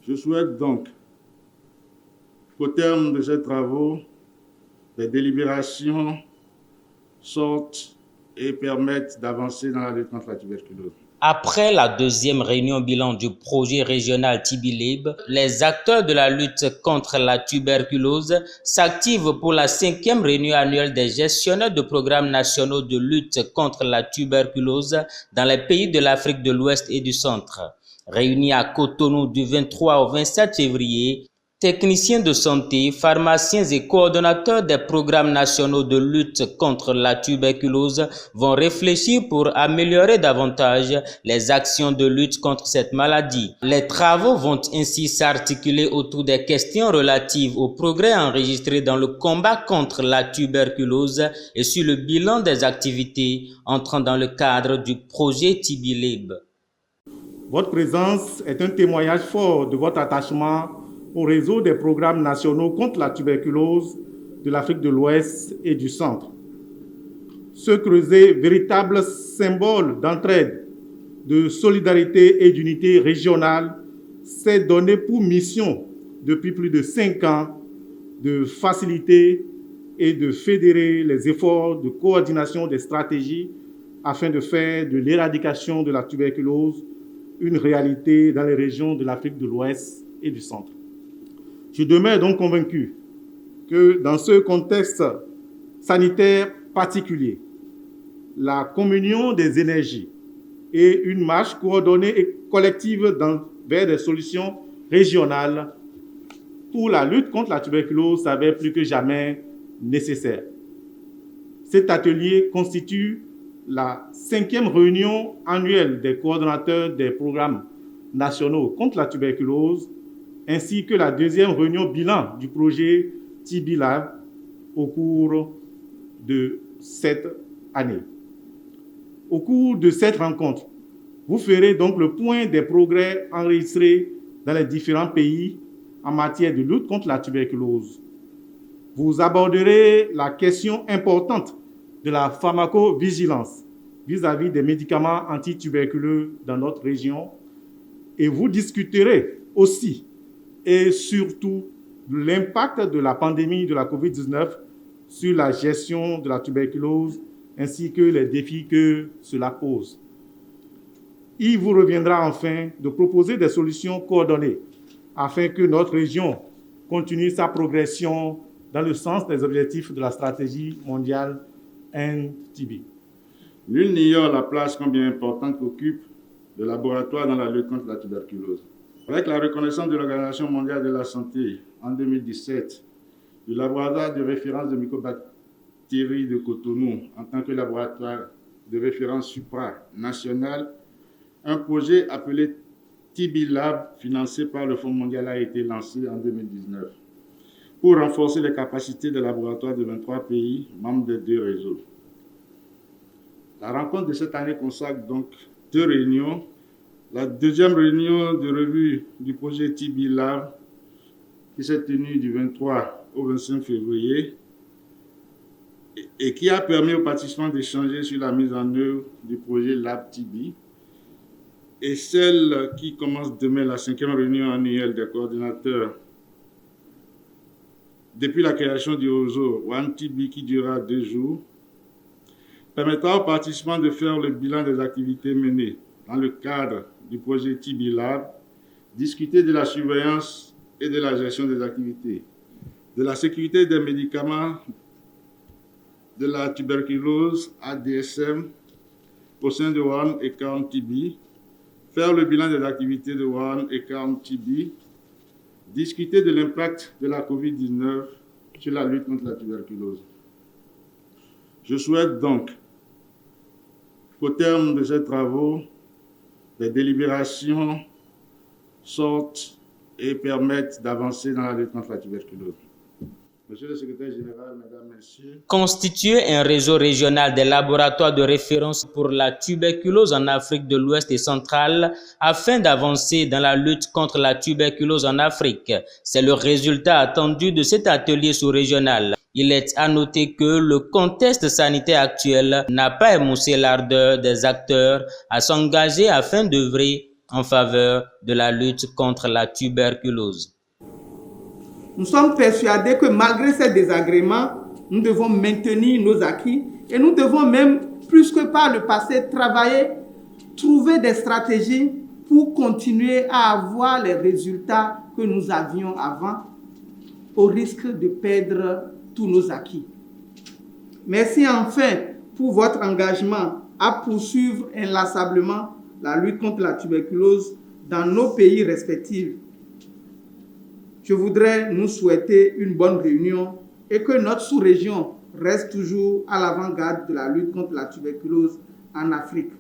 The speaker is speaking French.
Je souhaite donc qu'au terme de ces travaux, les délibérations sortent et permettent d'avancer dans la lutte contre la tuberculose. Après la deuxième réunion bilan du projet régional TB-Lib, les acteurs de la lutte contre la tuberculose s'activent pour la 5e réunion annuelle des gestionnaires de programmes nationaux de lutte contre la tuberculose dans les pays de l'Afrique de l'Ouest et du Centre. Réunis à Cotonou du 23 au 27 février, techniciens de santé, pharmaciens et coordonnateurs des programmes nationaux de lutte contre la tuberculose vont réfléchir pour améliorer davantage les actions de lutte contre cette maladie. Les travaux vont ainsi s'articuler autour des questions relatives aux progrès enregistrés dans le combat contre la tuberculose et sur le bilan des activités entrant dans le cadre du projet TB-Lib. Votre présence est un témoignage fort de votre attachement au réseau des programmes nationaux contre la tuberculose de l'Afrique de l'Ouest et du Centre. Ce creuset, véritable symbole d'entraide, de solidarité et d'unité régionale, s'est donné pour mission depuis plus de 5 ans de faciliter et de fédérer les efforts de coordination des stratégies afin de faire de l'éradication de la tuberculose une réalité dans les régions de l'Afrique de l'Ouest et du Centre. Je demeure donc convaincu que dans ce contexte sanitaire particulier, la communion des énergies et une marche coordonnée et collective vers des solutions régionales pour la lutte contre la tuberculose s'avère plus que jamais nécessaire. Cet atelier constitue la 5e réunion annuelle des coordonnateurs des programmes nationaux contre la tuberculose ainsi que la 2e réunion bilan du projet TB-Lib au cours de cette année. Au cours de cette rencontre, vous ferez donc le point des progrès enregistrés dans les différents pays en matière de lutte contre la tuberculose. Vous aborderez la question importante de la pharmacovigilance vis-à-vis des médicaments antituberculeux dans notre région et vous discuterez aussi et surtout l'impact de la pandémie de la COVID-19 sur la gestion de la tuberculose ainsi que les défis que cela pose. Il vous reviendra enfin de proposer des solutions coordonnées afin que notre région continue sa progression dans le sens des objectifs de la stratégie mondiale End-TB. Nul n'ignore la place combien importante qu'occupe le laboratoire dans la lutte contre la tuberculose. Avec la reconnaissance de l'Organisation mondiale de la santé en 2017 du laboratoire de référence de mycobactéries de Cotonou en tant que laboratoire de référence supranational, un projet appelé TB-Lab financé par le Fonds mondial a été lancé en 2019 pour renforcer les capacités des laboratoires de 23 pays membres des 2 réseaux. La rencontre de cette année consacre donc 2 réunions. La 2e réunion de revue du projet TB-Lab qui s'est tenue du 23 au 25 février et qui a permis aux participants d'échanger sur la mise en œuvre du projet Lab-TB et celle qui commence demain, la 5e réunion annuelle des coordinateurs depuis la création du réseau One-TB qui durera 2 jours, permettra aux participants de faire le bilan des activités menées dans le cadre du projet TB-Lab, discuter de la surveillance et de la gestion des activités, de la sécurité des médicaments, de la tuberculose ADSM au sein de One et Count-TB, faire le bilan des activités de One et Count-TB, discuter de l'impact de la COVID-19 sur la lutte contre la tuberculose. Je souhaite donc qu'au terme de ces travaux, les délibérations sortent et permettent d'avancer dans la lutte contre la tuberculose. Monsieur le secrétaire général, mesdames, messieurs. Constituer un réseau régional des laboratoires de référence pour la tuberculose en Afrique de l'Ouest et centrale afin d'avancer dans la lutte contre la tuberculose en Afrique. C'est le résultat attendu de cet atelier sous-régional. Il est à noter que le contexte sanitaire actuel n'a pas émoussé l'ardeur des acteurs à s'engager afin d'œuvrer en faveur de la lutte contre la tuberculose. Nous sommes persuadés que malgré ces désagréments, nous devons maintenir nos acquis et nous devons même, plus que par le passé, travailler, trouver des stratégies pour continuer à avoir les résultats que nous avions avant, au risque de perdre tous nos acquis. Merci enfin pour votre engagement à poursuivre inlassablement la lutte contre la tuberculose dans nos pays respectifs. Je voudrais nous souhaiter une bonne réunion et que notre sous-région reste toujours à l'avant-garde de la lutte contre la tuberculose en Afrique.